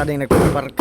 Baka ding nagpapark.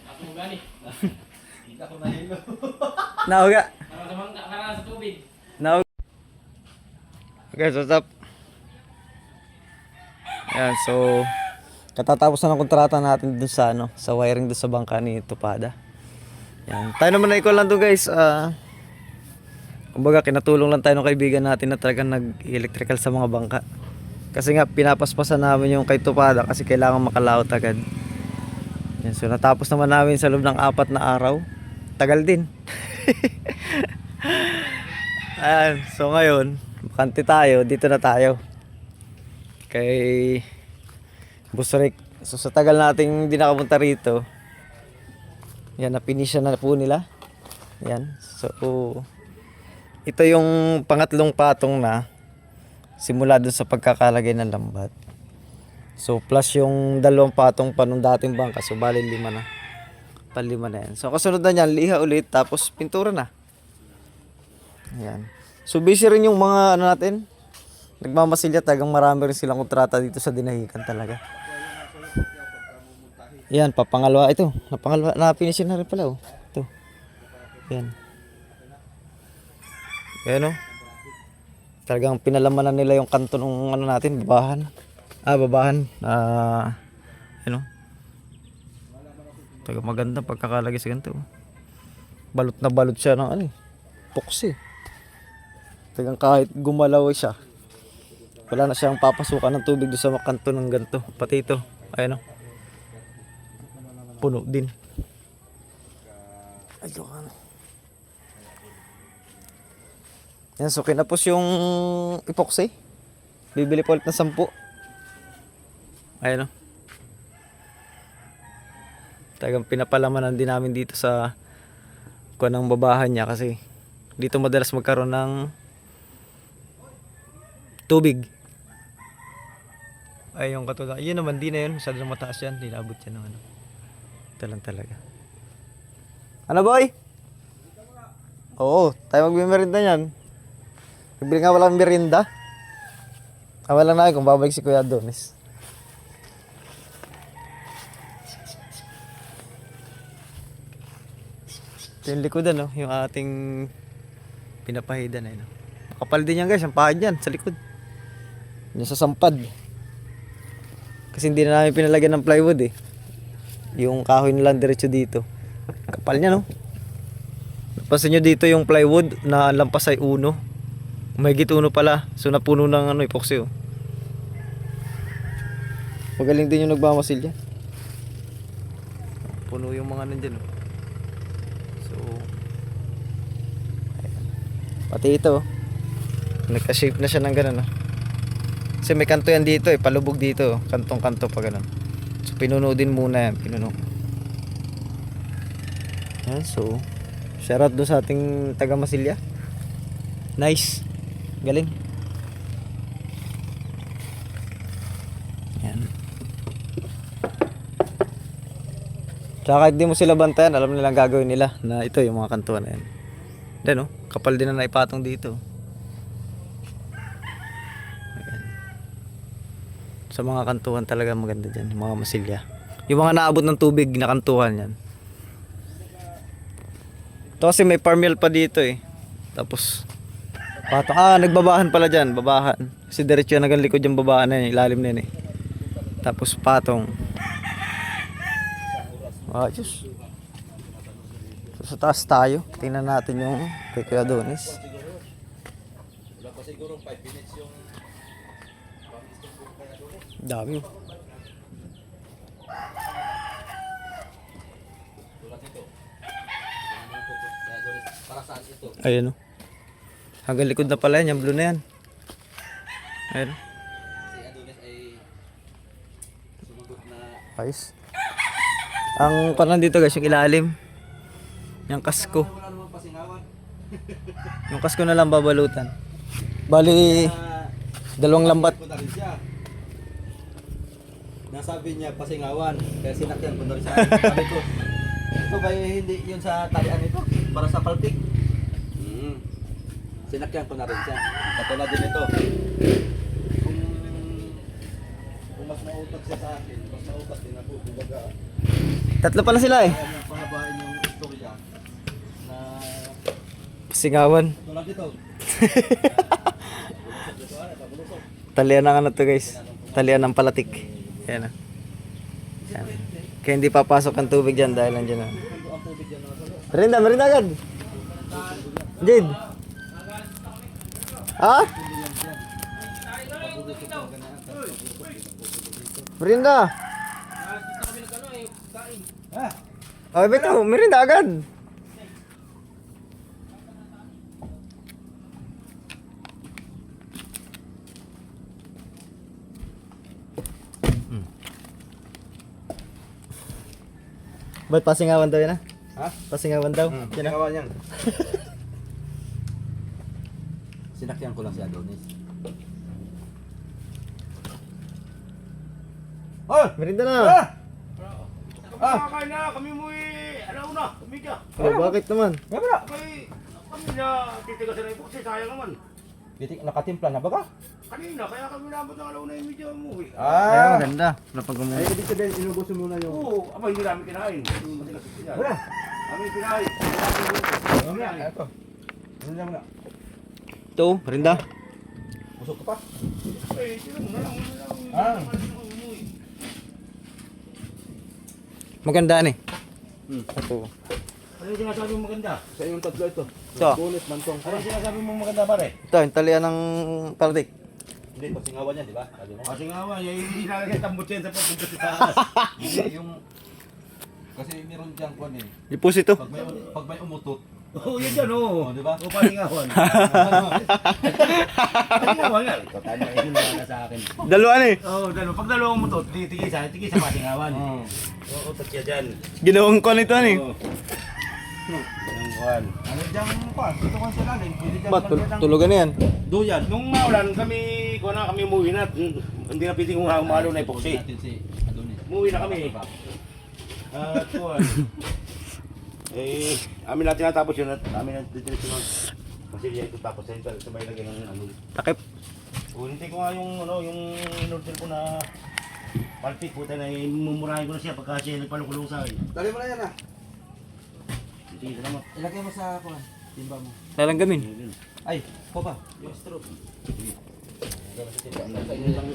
Ako mo gani. Kita ko na hilo. Nauga. Nakaranas sa tubig. Nauga. Okay, what's up? Ayan, so katatapos na ng kontrata natin dun sa sa wiring dun sa bangka ni Tupada. Yan. Tayo naman na ikaw lang to guys. Kumbaga kinatulong lang tayo ng kaibigan natin na talagang nag-electrical sa mga bangka. Kasi nga pinapaspasan namin yung kay Tupada kasi kailangan makalaot agad. Yan, so natapos naman namin sa loob ng 4 na araw. Tagal din. Ayan, so ngayon, bakante tayo, dito na tayo. Kay Busrik. So sa tagal nating hindi nakapunta rito, yan, napinisya na po nila. Yan. So ito yung pangatlong patong na simula dun sa pagkakalagay ng lambat. So plus yung dalawang patong pa nung dating bangka. So bali 5 na. Palima na yan. So kasunod na yan, liha ulit tapos pintura na. Yan. So busy rin yung mga natin. Nagmamasilya, tagang marami rin silang kontrata dito sa Dinahican talaga. Yan, papangalawa. Ito, napangalawa. Na-finish na rin pala. Oh. Ito. Yan. Yan o. Talagang pinalamanan nila yung kanto ng natin, babahan. Babahan. Yan o. Talagang maganda pagkakalagay sa ganito. Balot na balot siya ng epoxy. Talagang kahit gumalaw siya, wala na siyang papasukan ng tubig doon sa kanto ng ganito. Pati ito, ayan o. Puno din. Ayun. Yan, so kinapos yung epoxy. Bibili po ulit ng 10. Ayan o. Talagang pinapalamanan din namin dito sa kuha ng babahan niya kasi dito madalas magkaroon ng tubig. Ay, yung katulad. Yun naman, di na yun. Masyado na mataas yan. Di naabot yan ng Ito lang talaga. Ano boy? Oo, tayo magbimerenda yan. Nagbili nga walang merinda. Wala na kung babalik si Kuya Adonis. Ito yung likodan, no? Yung ating pinapahidan. No? Makapal din yan guys, ang pahid yan sa likod. Yung sa sampad. Kasi hindi na namin pinalagyan ng plywood eh. Yung kahoy na lang diretso dito. Kapal niya no. Napansin nyo dito yung plywood na lampas ay 1. Mahigit 1 pala. So napuno ng epoxy oh. Magaling din yung nagmamasilya. Puno yung mga nandyan oh. So ayan. Pati ito oh. Nagka-shape na siya ng ganun oh. Kasi may kanto yan dito eh. Palubog dito oh. Kantong-kanto pa ganun. So pinuno din muna yan. Pinuno. Yan, so shoutout doon sa ating taga Masilya. Nice. Galing. Yan. Tsaka kahit di mo sila bantayan, alam nilang gagawin nila na ito yung mga kantuan na yan. Then oh, kapal din na naipatong dito. Ayan. Sa mga kantuhan talaga maganda dyan, mga Masilya. Yung mga naabot ng tubig na kantuhan yan. Ito kasi may farmyard pa dito eh. Tapos patong. Nagbabahan pala dyan. Babahan. Kasi diretso yan hanggang likod yung babahan na yan. Ilalim na yan eh. Tapos patong. Diyos. So sa taas tayo. Tingnan natin yung kay Kuya Adonis. Wala pa siguro 5 minutes yung Dami. para saan ito? Ayan o. Hanggang likod na pala yan. Yung blue na yan. Ayan o. Si Adonis ay sumugod na Ayos. Ang panan dito guys, yung ilalim. Yung kasko. wala namang pasingawan. Yung kasko na lang babalutan. Bali, dalawang lambat. Punta rin siya. Nasabi niya pasingawan. Kaya sinakyan punta rin siya. Sabi ko, ito ba hindi yun sa talian ito? Para sa palpik? Sinakyan ko na rin siya. Katulad din ito. mautak siya sa akin. Mas mautak din ako. Kumbaga, Tatlo pala sila eh. kaya pahabain yung istorya na Singawan. tulad ito. Talian ng ano to guys. Talian ng palatik. Yan ah. Yan. Kaya hindi papasok ang tubig dyan dahil nandiyan na. Merinda, merinda agad. Jade. Ha? Merinda. Oh, beto, merinda agad. Ba't pasingawan daw yan ah? Ha? Pasingawan daw. Yan ah. Sinakawan yan. Sinakyan ko lang si Adonis. Oh! Merinda na. Kakain na, kami mo alauna, kumika. Oh, bakit naman? Gabra! Kami na titigasan na yung buksi, sayang naman. Titik nakatimpla na ba ka? Kanina, kaya kami nabot ng alauna yung medyo umuwi. Ay, maganda. Napag Ay, ibig sabihin, inubusin muna yung... Oo, aba hindi namin kinain. Matigas siya. Wala! Kami kinain. Wala! Ito. Ano lang muna? Ito, merinda. Busog ka pa? Eh, sino mo na lang. Ah. Maganda ni. Ito. Ano yung sinasabi mo maganda? Sa inyong tatlo ito. So, Bonus, mantong. Ano yung sinasabi mo maganda pare? ito, yung talian ng palatik. Hindi, pasingawan yan, di ba? Sabi mo. Kasi nga man, hindi nalagay tambot yan sa papunta sa taas. Hindi, yung... Kasi meron diyang kwan eh. Ipus ito. Pag may umutot, Oo, yan dyan, oo. oh, di ba? O, palingawan. Palingawan nga. Ikaw tayo na na sa akin. Dalawa ni. Oo, pag dalawang mo to, tigil sa palingawan. Oo, tatya dyan. Ginawang ko nito ni. Oo. Ang kuhan. Ano diyang kwan? Ito kwan sa lalim. Pwede diyang Ba't lagyan ng... tulugan na yan? Duyan. Nung maulan, kami umuwi na. Hindi na pwede kung umalo na epoxy. Natin si Adonis. Umuwi na kami. At kuhan. Eh, amin natin natapos yun at amin natin dito nun. Kasi ito tapos sa sabay lagyan ng ano. Takip. Ulitin ko nga yung in-order ko na palpit puta na mumurahin ko na siya pagka siya nagpalukulong sa akin. Dali mo na yan ah. Sige, salamat. Ilagay mo sa kwan. Timba mo. Lalanggamin. Ay, ko pa. Yung straw.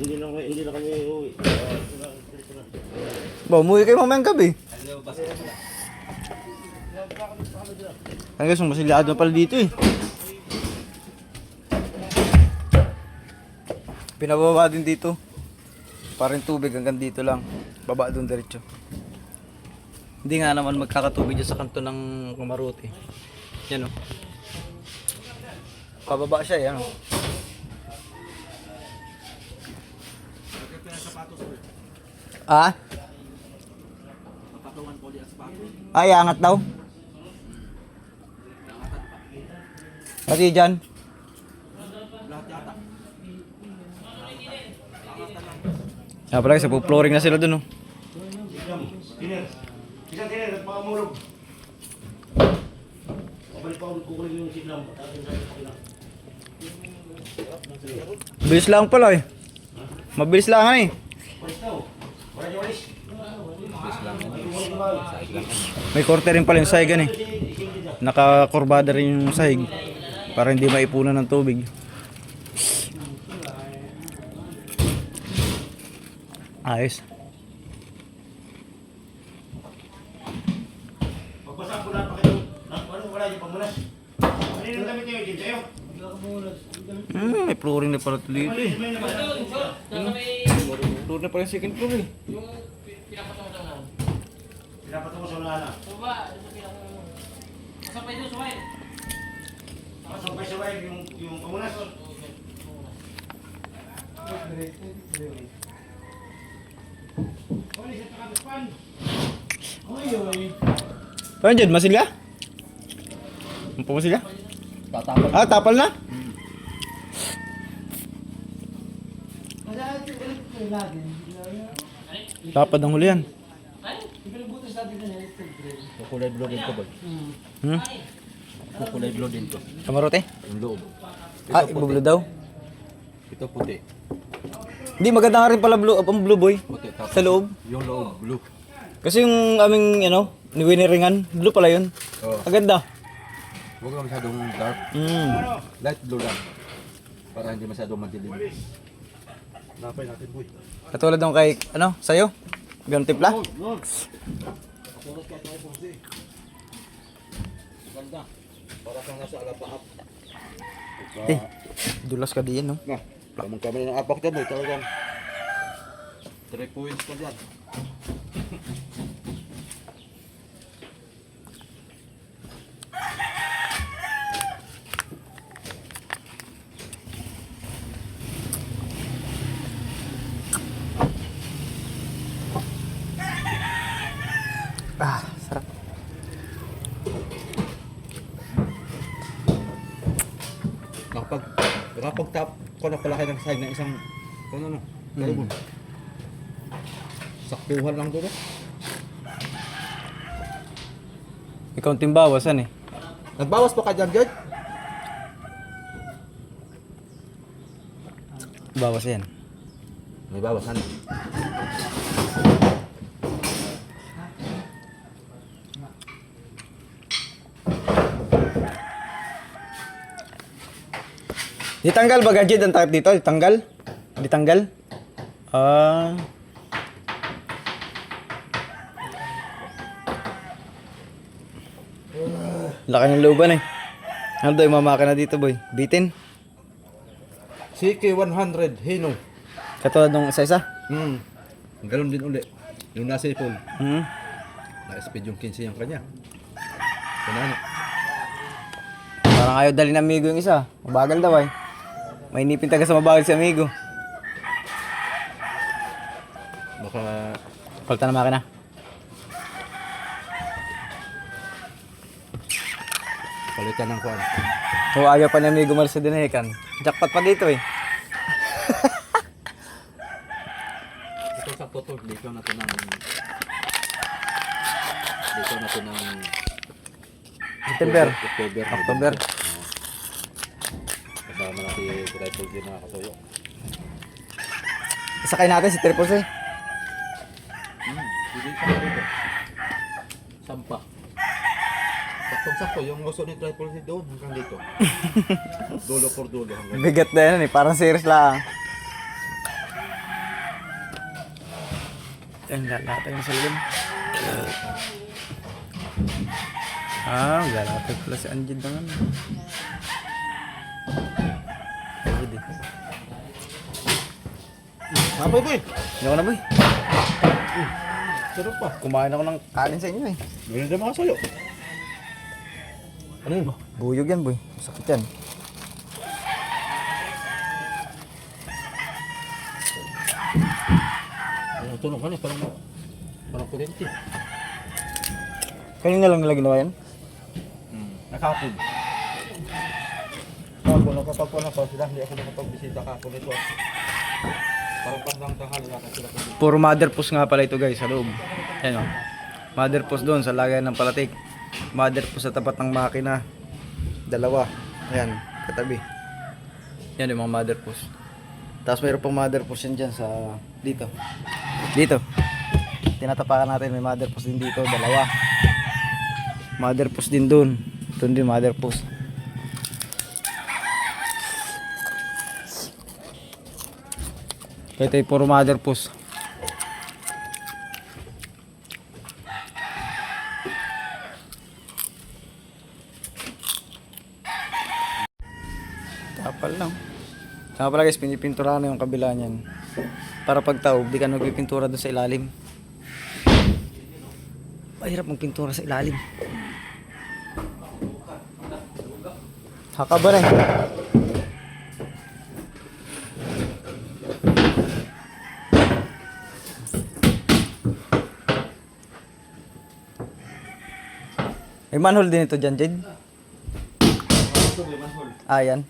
Hindi lang kami uwi. Ba, umuwi kayo mamayang gabi. Ano ba sa Hanggang guys, masilyado pala dito eh. Pinababa din dito. Parang tubig hanggang dito lang. Baba doon diretso. Hindi nga naman magkakatubig dyan sa kanto ng Kumaruti. Yan o. Pababa siya yan o. Ah? Ay, angat daw. Pati dyan. Ah, pala sa flooring na sila dun oh. Isang tiner, nagpakamulog. Pabalik pa ako, kukunin yung signal. Bilis lang pala eh. Mabilis lang eh. Walis daw. Wala niya walis. May korte rin pala yung sahigan eh. Nakakurbada rin yung sahig. Para hindi maipunan ng tubig. Ayos. Pagbasahan ko lahat pa kayo. Wala niyo pamunas. Ano yung damit niyo dito sa'yo? May flooring na pala ito dito eh. May naman. Flooring na pala yung second floor eh. Pinapatok ko sa ulana. Kasabay sa wire yung pamunas. Paano dyan? Masilya? Ang pumasilya? tatapal? Ah, tapal na? Tapad ng huli yan. Kukulay blue din ko boy. Hmm? Kukulay blue din to. Kamarote? Yung loob. Ah, ibublo daw. Ito puti. Hindi, maganda nga rin pala ang blue boy. Puti, tapos Sa loob. yung loob, blue. Kasi yung aming, niwiniringan, blue pala yun. Oo. Ang ganda. Huwag lang masyadong dark. Light blue lang. Para hindi masyadong madilim. Napay natin, boy. Katulad nung kay, sa'yo? Ganun timpla? Ganda. Para kang nasa alapaap. Eh, dulas ka diyan, no? Na, tamang kami ng apak dyan, boy. Talagang. 3 points ka dyan. Ah, sarap. Kapag tap ko na pala kayo ng side ng isang kalibon. Saktuhan lang doon. Ikaw ang timbawasan eh. Nagbawas pa ka dyan, Jed? Bawas yan. May bawasan. Ditanggal ba gadget ang takip dito? Ditanggal? Ditanggal? Ah. Laki ng looban eh. Ano daw yung mamaka na dito boy? Bitin? CK100 Hino. Katulad nung isa-isa? Galon din uli. Yung nasa ipon. Hmm. Na-speed yung 15 yung kanya. Kunano. Parang ayaw dali ng amigo yung isa. Mabagal daw eh. May nipin taga sa mabagal si amigo. Baka Palta na makina. palitan ng kuwan. O ayaw pa ni amigo malas sa dinahikan. Jackpot pa dito eh. Ito sa toto, dito na to ng September. October. October. Kasama na si Rifle din na kasuyo. Isakay natin si Triple C. Hindi pa dito. Sampa. Saktong-sakto, yung gusto ni Tripod si doon hanggang dito. Dulo por dulo hanggang Bigat na yan eh. Parang series lang. Yan, lalatay mo sa lilim. Ah, lalatay pala si Anjid naman. Anjid eh. Mapay boy! Hindi ako na boy. Sarap pa. Kumain ako ng kanin sa inyo eh. Ganun din mga sayo. Ano yun? Buyog yan boy. Masakit yan. Ano tunog ka niya, parang kurente. Kanina lang nila ginawa yan? Nakapod. Kapag nakapagpuan ako sila, hindi ako nakapagbisita kapon ito. Parang pandang tanghali natin sila. Puro mother post nga pala ito guys sa loob. Ayan o. Mother post doon sa lagayan ng palatik. Mother post sa tapat ng makina. Dalawa. Ayan, katabi. Yan yung mga mother post. Tapos mayroon pang mother post yan dyan sa dito. Dito. Tinatapakan natin, may mother post din dito, dalawa. Mother post din doon. Doon din mother post. Ito yung puro mother post. Tapal lang. Saka pala guys, pinipintura na yung kabila niyan. Para pag taob, di ka nagpipintura doon sa ilalim. Mahirap magpintura sa ilalim. Haka ba rin? May manhole din ito dyan, Jade. Ah, yan.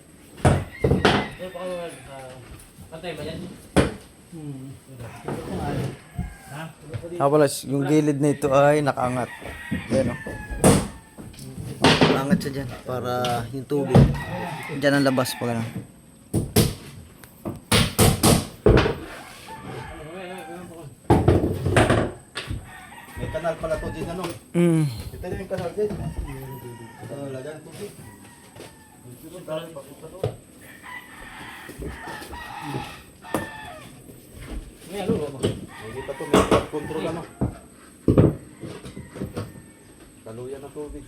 Pala, yung gilid na ito ay nakaangat. Yan o. Nakaangat siya dyan para yung tubig dyan ang labas pag ano. may kanal pala to din ano. Mm. Ito na yung kanal din. Lagyan ng tubig. Hindi pa to, may control ano. Taluyan ng tubig.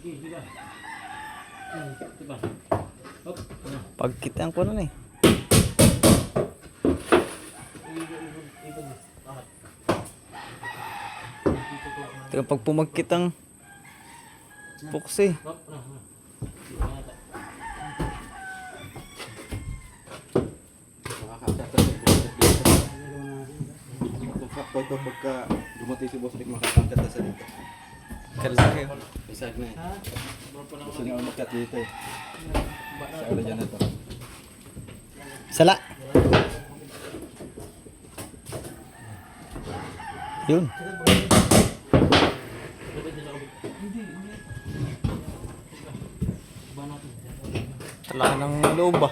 Pagkitan ko na eh. Teka, pag pumagkit ang puksi. Ito pagka dumating si Boss Rick, makakangkat na sa dito. Kalaki. Isag na eh. Gusto niya umakyat dito eh. Sa ulo dyan na to. Sala. Yun. Talaga ng loob ba?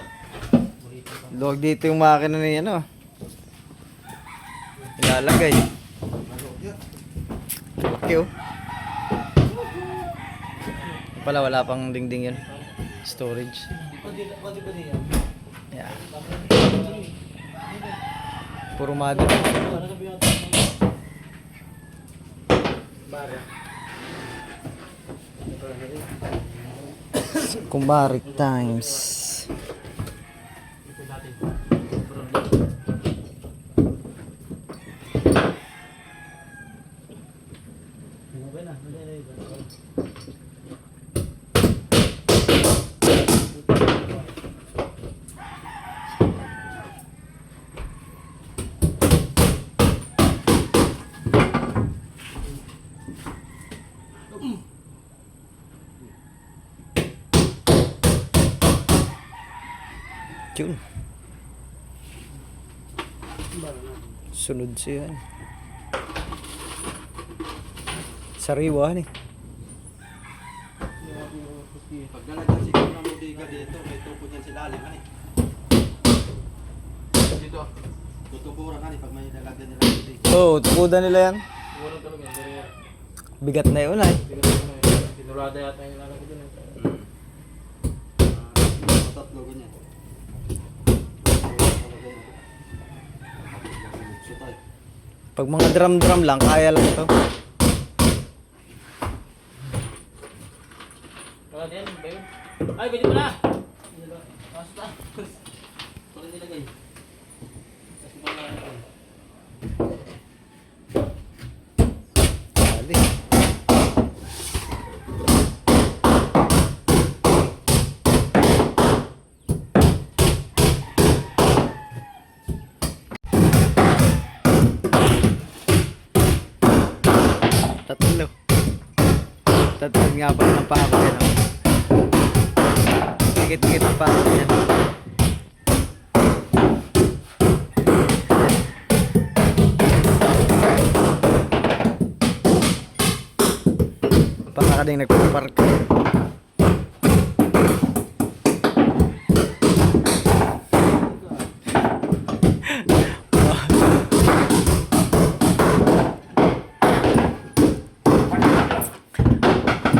Luwag dito yung makina ni ano. Ilalagay. Okay oh. Pala wala pang dingding yun. Storage. Yeah. Puro mother. Kumbarik times. Yun. Sunod siya. Sariwa ni. Pag nalagyan siguro ng mudiga dito, may tupo dyan si lalim. Ano eh? Dito. Tutuburan ano eh, pag may nalagyan nila ng mudiga. Oh, tukudan nila yan. Bigat na yun ay. Tinurada yata yung lalaki dun. Tatlo ganyan. Sutay. Pag mga drum-drum lang, kaya lang ito. Wala din, ba yun? Ay, pwede mo na! Basta. Pwede nilagay. Kasi mga Dali. Tatlo. Tatlo nga pala ng pako yan. Oh. Tikit-tikit ang pako yan. Baka ka din nagpapark.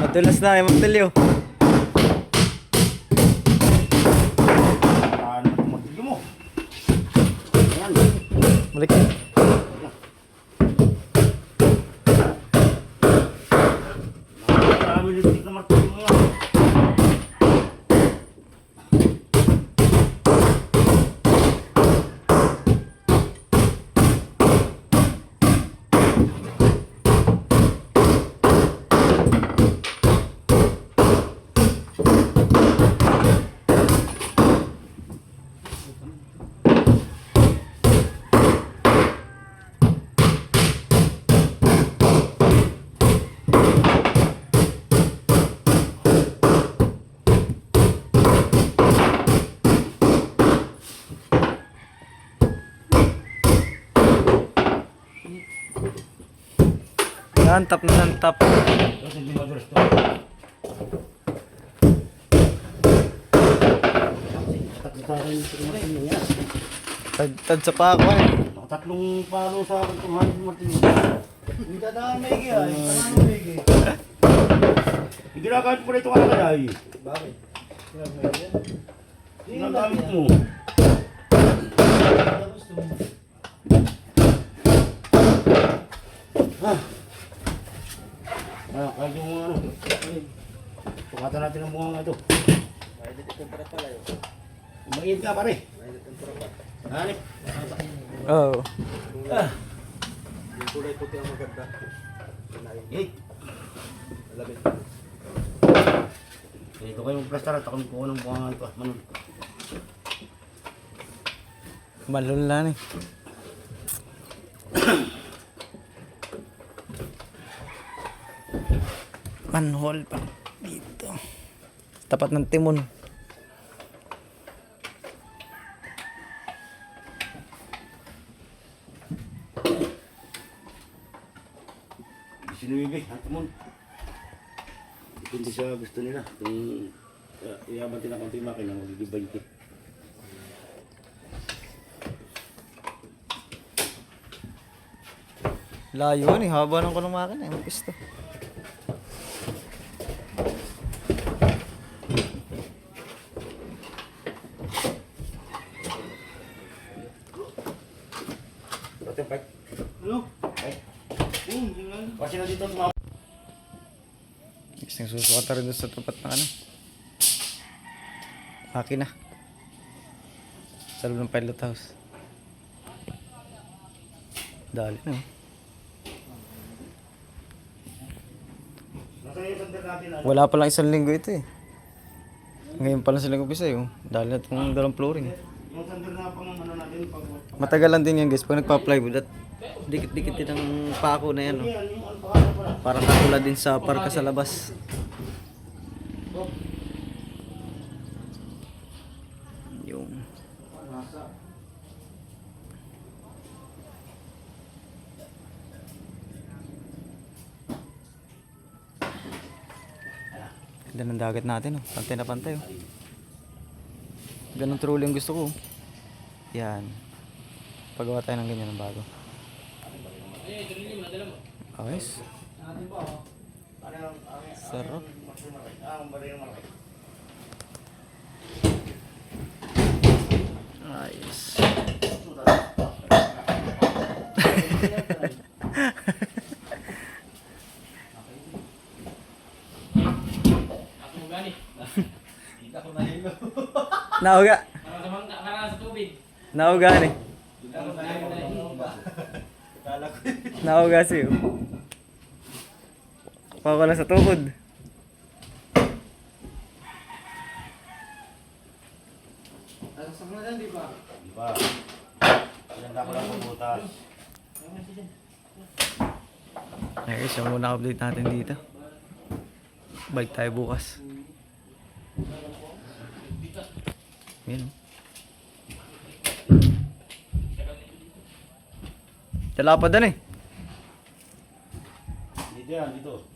Madulas na kayo magtaliw. Ano na tumatigil mo? Ayan. Balik. Marami lipstick na martilyo mo yan. Nantap na nantap. Tapos hindi madulas to. Tad sa pako eh. Tatlong palo sa akin itong halos martilyo. Hindi ka na maigi ay. Tama mo maigi. Ginagamit mo na itong alakay ay. Bakit? Ginagamit yan. Ginagamit mo. Gusto mo. Kahit yung mga ano. Tukatan natin ang bunga nga ito. Mainit ang tempera pala yun. Mag-init ka pare. Mainit ang tempera pa. Hanip. Oh. Yung kulay puti ang maganda. Eh, Malamig. ito kayong plastar at ako kuha ng bunga nga ito. Manon. Malul na ni. Manhole pa dito. Tapat ng timon. Sinuibig, hantamon. Depende sa gusto nila. Kung iyaban din ang konti makina, magigibay ito. Layo ni, haba ng kulong makina. Ang pisto. Ito, Pike. Ano? Pike. Kasi na dito mga... Isang susukat na rin doon sa tapat ng ano. Makina. Sa loob ng pilot house. Dali na. Nasa yung sandal natin ano? Wala pa lang isang linggo ito eh. Ngayon pa lang silang umpisa eh. Dali na itong dalang flooring. Yung sandal na pang ano natin pag... Matagal lang din yan guys pag nagpa-plywood at dikit-dikit din ang pako na yan. No? Yan, yung ano pa pala. Para katulad din sa parka sa labas. Yung ganda ng dagat natin oh. Pantay na pantay oh. Ganun truly ang gusto ko. Yan. Pagawa tayo ng ganyan ng bago. Ayos. Sarap. Ayos. Ako mo gani. Hindi ako nahilo. Nauga. Karang sa tubig. Nauga ni. Hindi ako nahilo. Kala ko. Nauga siyo. Pawala sa tuhod. Ano sa mga yan, di ba? Di ba? Pinanda ko lang ang butas. Ay, siya muna update natin dito. Balik tayo bukas. Yan. Dala pa din eh. Dito yan, dito.